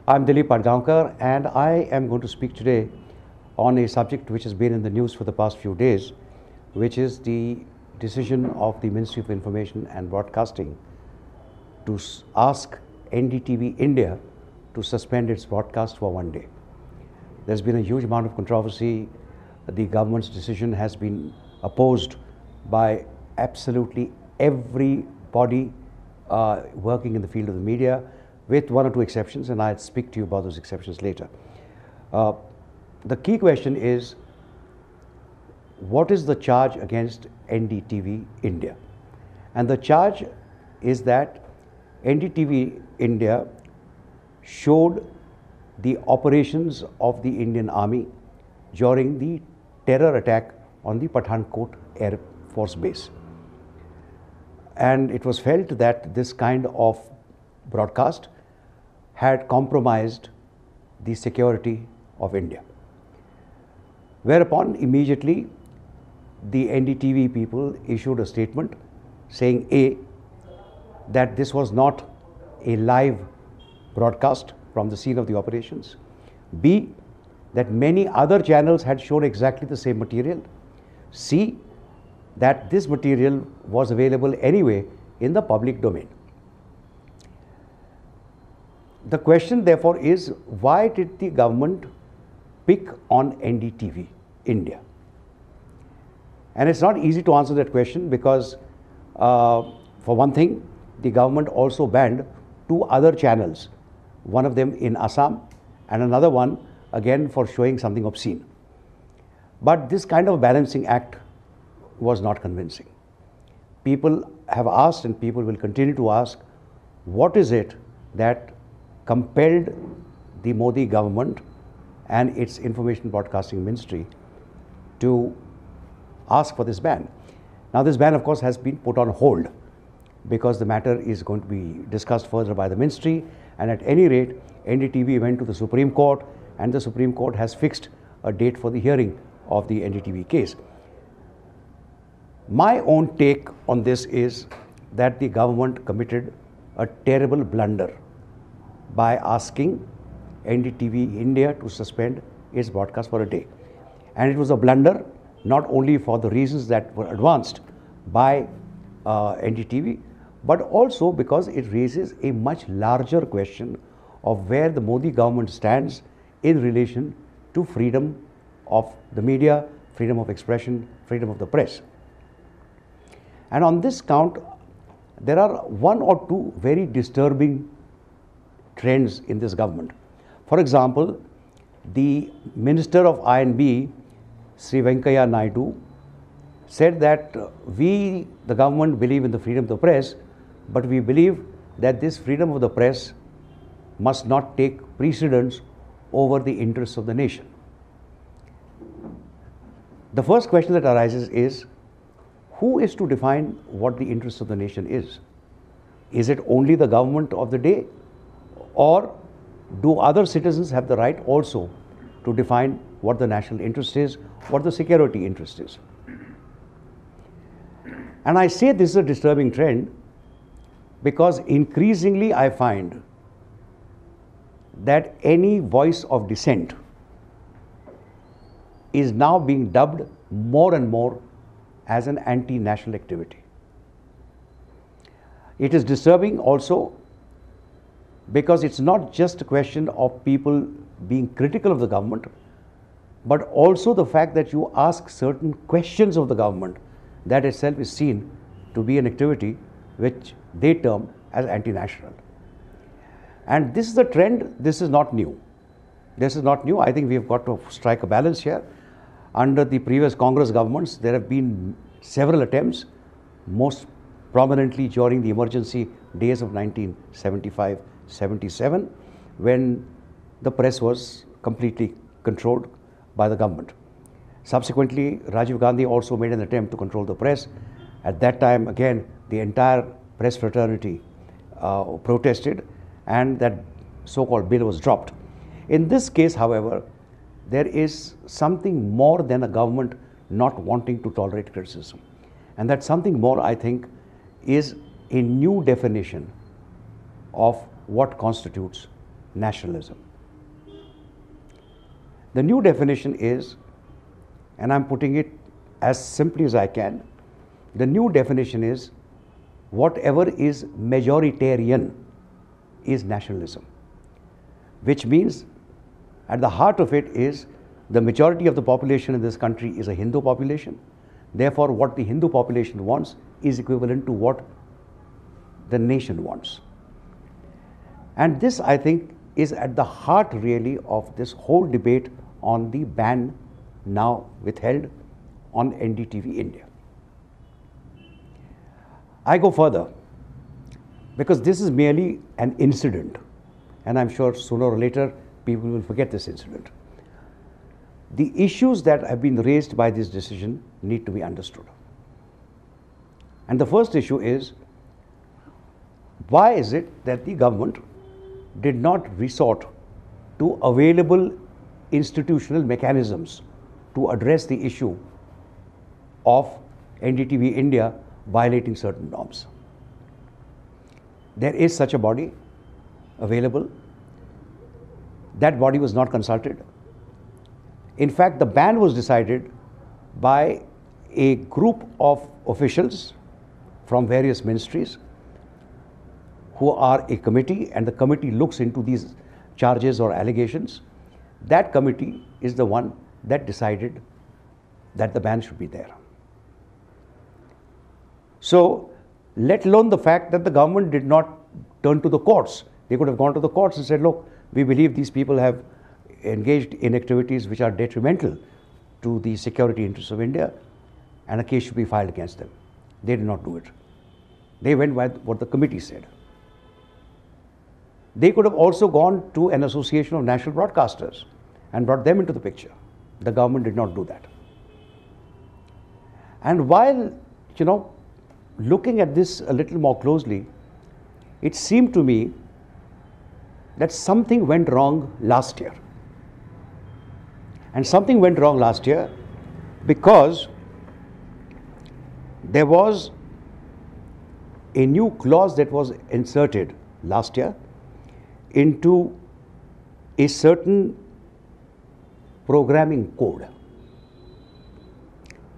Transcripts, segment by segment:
I'm Dileep Padgaonkar, and I am going to speak today on a subject which has been in the news for the past few days, which is the decision of the Ministry of Information and Broadcasting to ask NDTV India to suspend its broadcast for one day. There's been a huge amount of controversy. The government's decision has been opposed by absolutely everybody working in the field of the media, with one or two exceptions, and I'll speak to you about those exceptions later. The key question is, what is the charge against NDTV India? And the charge is that NDTV India showed the operations of the Indian Army during the terror attack on the Pathankot Air Force Base. And it was felt that this kind of broadcast had compromised the security of India. Whereupon immediately the NDTV people issued a statement saying A, that this was not a live broadcast from the scene of the operations, B, that many other channels had shown exactly the same material, C, that this material was available anyway in the public domain. The question therefore is, why did the government pick on NDTV India? And it's not easy to answer that question because for one thing, the government also banned two other channels, one of them in Assam and another one again for showing something obscene. But this kind of balancing act was not convincing. People have asked, and people will continue to ask, what is it that compelled the Modi government and its Information Broadcasting Ministry to ask for this ban? Now, this ban, of course, has been put on hold because the matter is going to be discussed further by the ministry, and at any rate, NDTV went to the Supreme Court, and the Supreme Court has fixed a date for the hearing of the NDTV case. My own take on this is that the government committed a terrible blunder by asking NDTV India to suspend its broadcast for a day. And it was a blunder not only for the reasons that were advanced by NDTV, but also because it raises a much larger question of where the Modi government stands in relation to freedom of the media, freedom of expression, freedom of the press. And on this count, there are one or two very disturbing trends in this government. For example, the Minister of I&B, Sri Venkaiah Naidu, said that we, the government, believe in the freedom of the press, but we believe that this freedom of the press must not take precedence over the interests of the nation. The first question that arises is, who is to define what the interest of the nation is? Is it only the government of the day, or do other citizens have the right also to define what the national interest is, what the security interest is? And I say this is a disturbing trend because increasingly I find that any voice of dissent is now being dubbed more and more as an anti-national activity. It is disturbing also because it's not just a question of people being critical of the government, but also the fact that you ask certain questions of the government, that itself is seen to be an activity which they term as anti-national. And this is a trend, this is not new. This is not new. I think we have got to strike a balance here. Under the previous Congress governments, there have been several attempts, most prominently during the emergency days of 1975-77, when the press was completely controlled by the government. Subsequently, Rajiv Gandhi also made an attempt to control the press. At that time, again, the entire press fraternity protested, and that so-called bill was dropped. In this case, however, there is something more than a government not wanting to tolerate criticism. And that something more, I think, is a new definition of what constitutes nationalism. The new definition is, and I'm putting it as simply as I can, the new definition is whatever is majoritarian is nationalism, which means at the heart of it is the majority of the population in this country is a Hindu population. Therefore, what the Hindu population wants is equivalent to what the nation wants. And this, I think, is at the heart really of this whole debate on the ban now withheld on NDTV India. I go further because this is merely an incident, and I'm sure sooner or later people will forget this incident. The issues that have been raised by this decision need to be understood. And the first issue is, why is it that the government did not resort to available institutional mechanisms to address the issue of NDTV India violating certain norms? There is such a body available. That body was not consulted. In fact, the ban was decided by a group of officials from various ministries who are a committee, and the committee looks into these charges or allegations. That committee is the one that decided that the ban should be there. So, let alone the fact that the government did not turn to the courts. They could have gone to the courts and said, look, we believe these people have engaged in activities which are detrimental to the security interests of India, and a case should be filed against them. They did not do it. They went by what the committee said. They could have also gone to an association of national broadcasters and brought them into the picture. The government did not do that. And while, looking at this a little more closely, it seemed to me that something went wrong last year. And something went wrong last year because there was a new clause that was inserted last year into a certain programming code.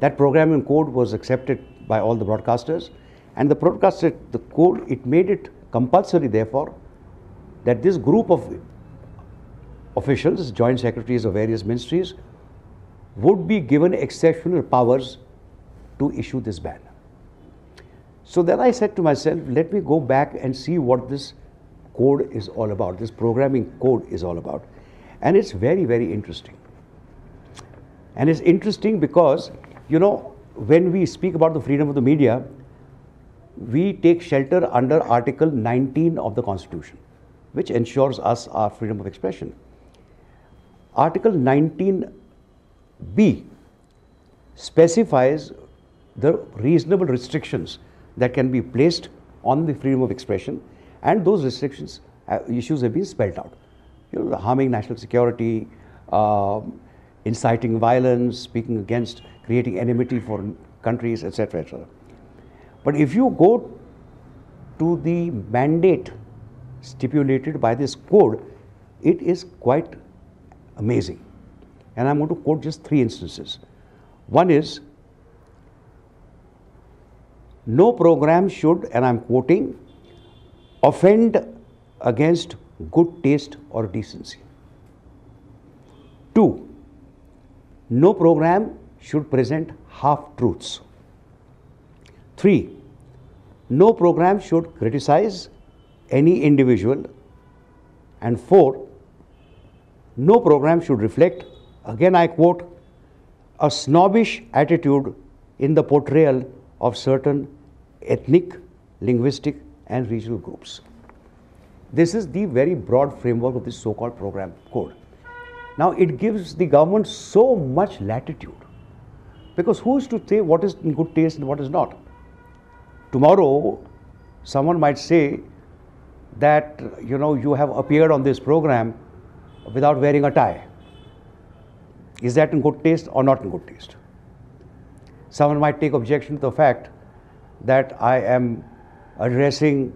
That programming code was accepted by all the broadcasters, and the code, it made it compulsory, therefore, that this group of officials, joint secretaries of various ministries, would be given exceptional powers to issue this ban. So then I said to myself, let me go back and see what this code is all about, this programming code is all about. And it's very, very interesting. And it's interesting because, when we speak about the freedom of the media, we take shelter under Article 19 of the Constitution, which ensures us our freedom of expression. Article 19B specifies the reasonable restrictions that can be placed on the freedom of expression, and those restrictions, issues have been spelled out. Harming national security, inciting violence, speaking against, creating enmity for countries, etc., etc. But if you go to the mandate stipulated by this code, it is quite amazing. And I'm going to quote just 3 instances. One is, no program should, and I'm quoting, offend against good taste or decency. 2, no program should present half-truths. 3, no program should criticize any individual. And 4, no program should reflect, again I quote, a snobbish attitude in the portrayal of certain ethnic, linguistic and regional groups. This is the very broad framework of this so-called program code. Now it gives the government so much latitude, because who is to say what is in good taste and what is not? Tomorrow someone might say that you have appeared on this program without wearing a tie. Is that in good taste or not in good taste? Someone might take objection to the fact that I am addressing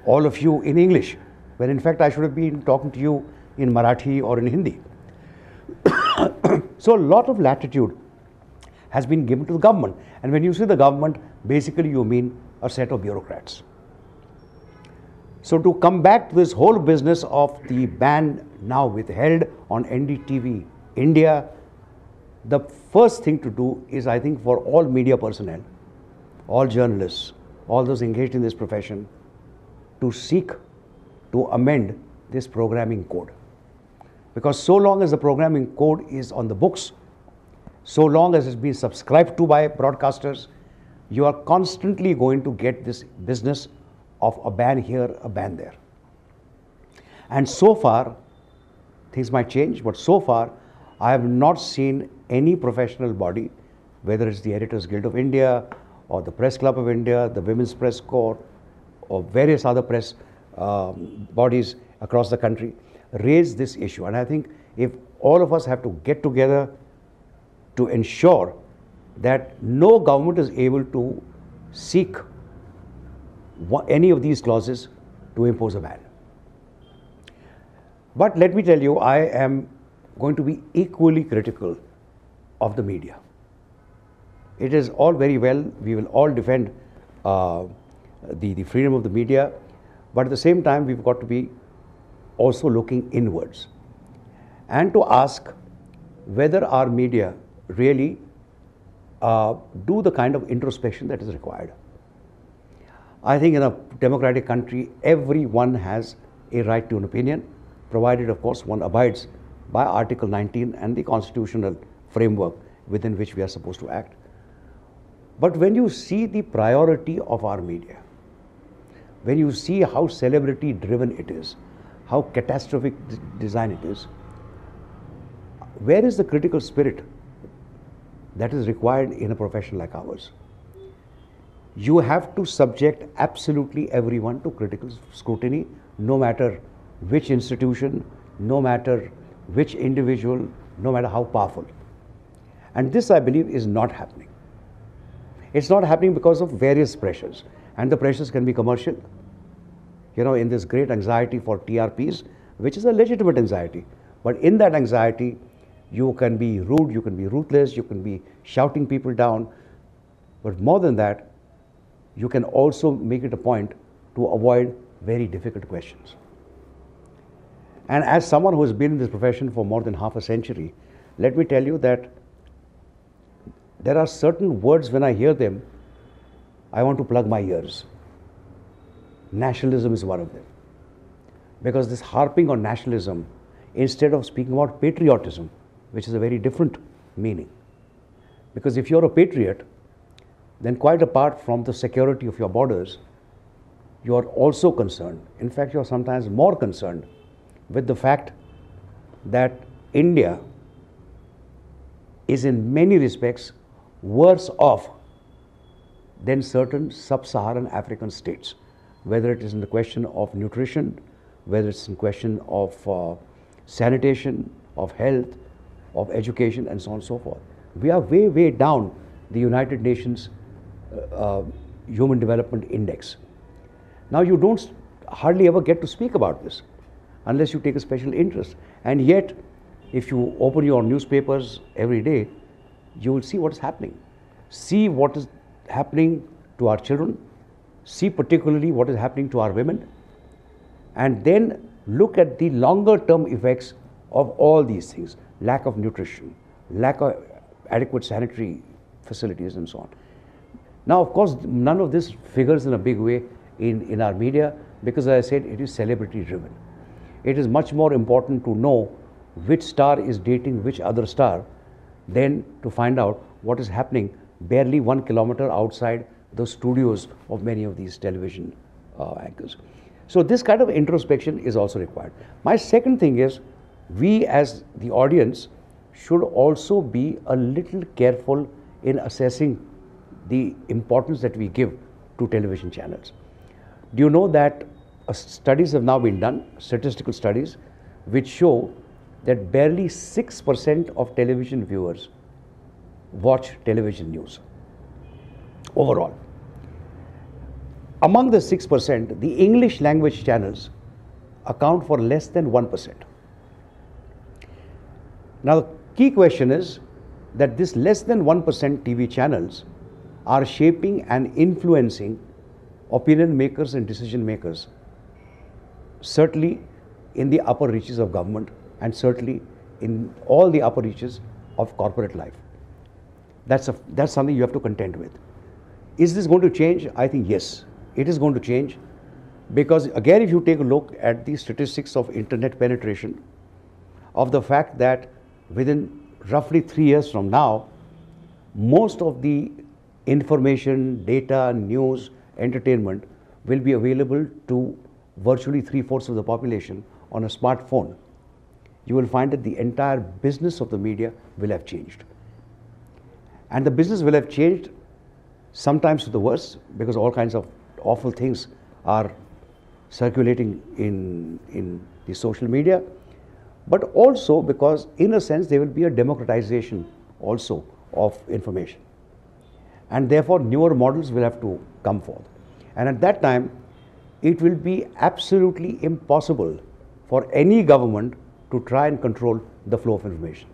all of you in English when in fact I should have been talking to you in Marathi or in Hindi. So a lot of latitude has been given to the government. And when you say the government, basically you mean a set of bureaucrats. So to come back to this whole business of the ban now withheld on NDTV India, the first thing to do is, I think, for all media personnel, all journalists, all those engaged in this profession, to seek to amend this programming code. Because so long as the programming code is on the books, so long as it's been subscribed to by broadcasters, you are constantly going to get this business of a ban here, a ban there. And so far, things might change, but so far, I have not seen any professional body, whether it's the Editors Guild of India, or the Press Club of India, the Women's Press Corps, or various other press bodies across the country, raise this issue. And I think if all of us have to get together to ensure that no government is able to seek any of these clauses to impose a ban. But let me tell you, I am going to be equally critical of the media. It is all very well, we will all defend the freedom of the media, but at the same time we've got to be also looking inwards and to ask whether our media really do the kind of introspection that is required. I think in a democratic country, everyone has a right to an opinion, provided, of course, one abides by Article 19 and the constitutional framework within which we are supposed to act. But when you see the priority of our media, when you see how celebrity-driven it is, how catastrophic design it is, where is the critical spirit that is required in a profession like ours? You have to subject absolutely everyone to critical scrutiny, no matter which institution, no matter which individual, no matter how powerful. And this, I believe, is not happening. It's not happening because of various pressures. And the pressures can be commercial. You know, in this great anxiety for TRPs, which is a legitimate anxiety. But in that anxiety, you can be rude, you can be ruthless, you can be shouting people down. But more than that, you can also make it a point to avoid very difficult questions. And as someone who has been in this profession for more than half a century, let me tell you that there are certain words, when I hear them, I want to plug my ears. Nationalism is one of them. Because this harping on nationalism, instead of speaking about patriotism, which is a very different meaning. Because if you're a patriot, then quite apart from the security of your borders, you are also concerned, in fact, you are sometimes more concerned with the fact that India is in many respects worse off than certain sub-Saharan African states, whether it is in the question of nutrition, whether it's in question of sanitation, of health, of education, and so on and so forth. We are way, way down the United Nations Human Development Index. Now, you don't hardly ever get to speak about this unless you take a special interest. And yet, if you open your newspapers every day, you will see what is happening. See what is happening to our children, see particularly what is happening to our women, and then look at the longer term effects of all these things: lack of nutrition, lack of adequate sanitary facilities, and so on. Now, of course, none of this figures in a big way in our media because, as I said, it is celebrity driven. It is much more important to know which star is dating which other star than to find out what is happening barely 1 kilometer outside the studios of many of these television anchors. So this kind of introspection is also required. My second thing is, we as the audience should also be a little careful in assessing the importance that we give to television channels. Do you know that studies have now been done, statistical studies, which show that barely 6% of television viewers watch television news overall. Among the 6%, the English language channels account for less than 1%. Now, the key question is that this less than 1% TV channels are shaping and influencing opinion makers and decision makers, certainly in the upper reaches of government and certainly in all the upper reaches of corporate life. That's something you have to contend with. Is this going to change? I think yes, it is going to change, because again, if you take a look at the statistics of internet penetration, of the fact that within roughly 3 years from now, most of the information, data, news, entertainment will be available to virtually 3/4 of the population on a smartphone. You will find that the entire business of the media will have changed. And the business will have changed sometimes for the worse, because all kinds of awful things are circulating in the social media, but also because in a sense there will be a democratization also of information. And therefore newer models will have to come forth. And at that time, it will be absolutely impossible for any government to try and control the flow of information.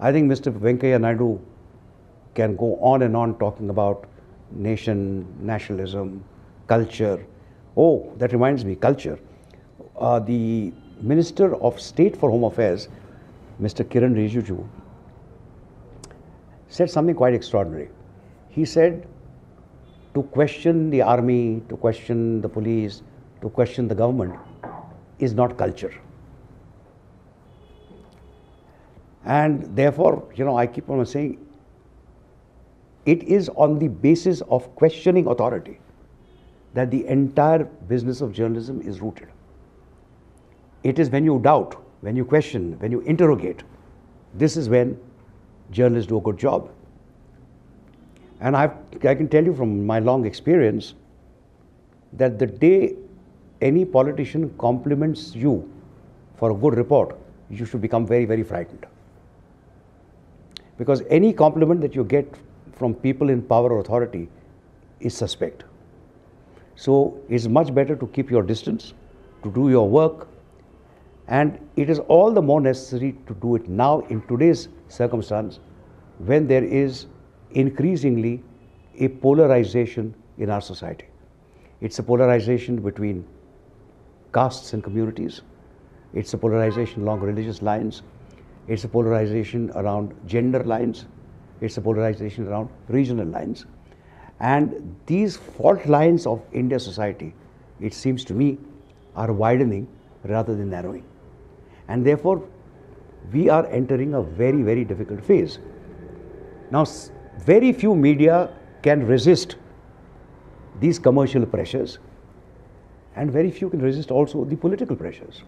I think Mr. Venkaiah Naidu can go on and on talking about nation, nationalism, culture. Oh, that reminds me, culture. The Minister of State for Home Affairs, Mr. Kiran Rijiju, said something quite extraordinary. He said, to question the army, to question the police, to question the government is not culture. And therefore, I keep on saying, it is on the basis of questioning authority that the entire business of journalism is rooted. It is when you doubt, when you question, when you interrogate, this is when journalists do a good job. And I can tell you from my long experience that the day any politician compliments you for a good report, you should become very, very frightened. Because any compliment that you get from people in power or authority is suspect. So it's much better to keep your distance, to do your work, and it is all the more necessary to do it now in today's circumstance, when there is increasingly a polarization in our society. It's a polarization between castes and communities. It's a polarization along religious lines. It's a polarization around gender lines. It's a polarization around regional lines. And these fault lines of India's society, it seems to me, are widening rather than narrowing. And therefore, we are entering a very, very difficult phase. Now, very few media can resist these commercial pressures, and very few can resist also the political pressures.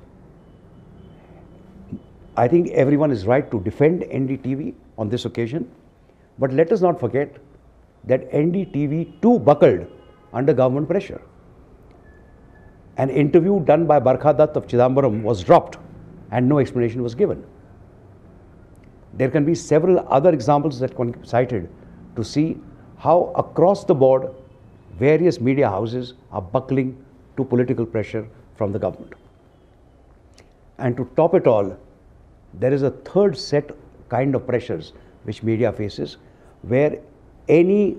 I think everyone is right to defend NDTV on this occasion, but let us not forget that NDTV too buckled under government pressure. An interview done by Barkha Dutt of Chidambaram was dropped and no explanation was given. There can be several other examples that can be cited to see how across the board various media houses are buckling to political pressure from the government. And to top it all, there is a third set kind of pressures which media faces, where any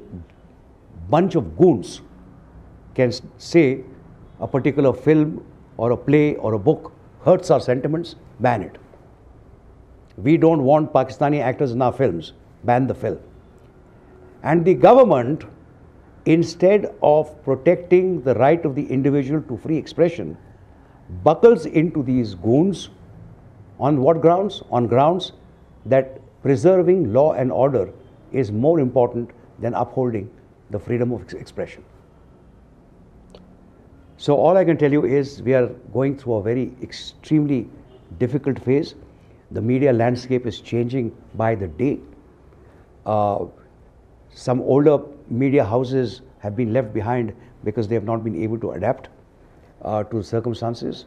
bunch of goons can say a particular film or a play or a book hurts our sentiments, ban it. We don't want Pakistani actors in our films, ban the film. And the government, instead of protecting the right of the individual to free expression, buckles into these goons. On what grounds? On grounds that preserving law and order is more important than upholding the freedom of expression. So all I can tell you is we are going through a very extremely difficult phase. The media landscape is changing by the day. Some older media houses have been left behind because they have not been able to adapt to the circumstances.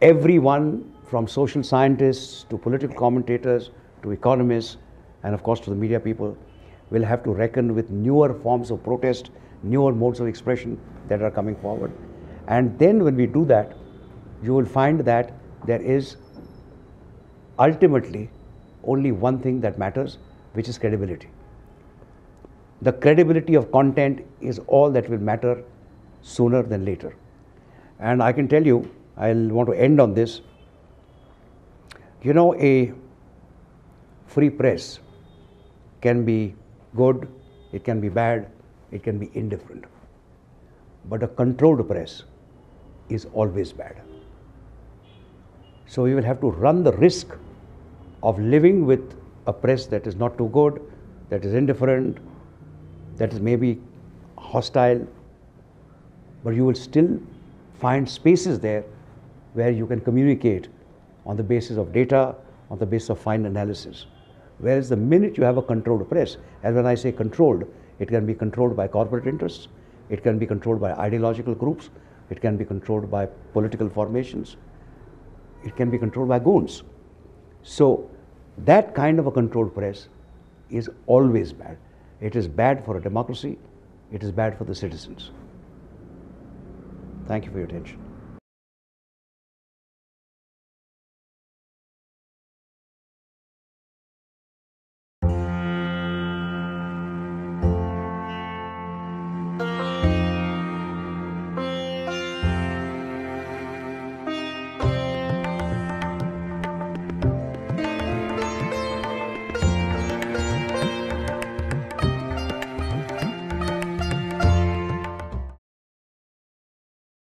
Everyone from social scientists to political commentators to economists and of course to the media people will have to reckon with newer forms of protest, newer modes of expression that are coming forward. And then when we do that, you will find that there is ultimately only one thing that matters, which is credibility. The credibility of content is all that will matter sooner than later. And I can tell you, I'll want to end on this. You know, a free press can be good, it can be bad, it can be indifferent. But a controlled press is always bad. So we will have to run the risk of living with a press that is not too good, that is indifferent, that is maybe hostile, but you will still find spaces there where you can communicate on the basis of data, on the basis of fine analysis. Whereas the minute you have a controlled press, and when I say controlled, it can be controlled by corporate interests, it can be controlled by ideological groups, it can be controlled by political formations, it can be controlled by goons. So that kind of a controlled press is always bad. It is bad for a democracy, it is bad for the citizens. Thank you for your attention.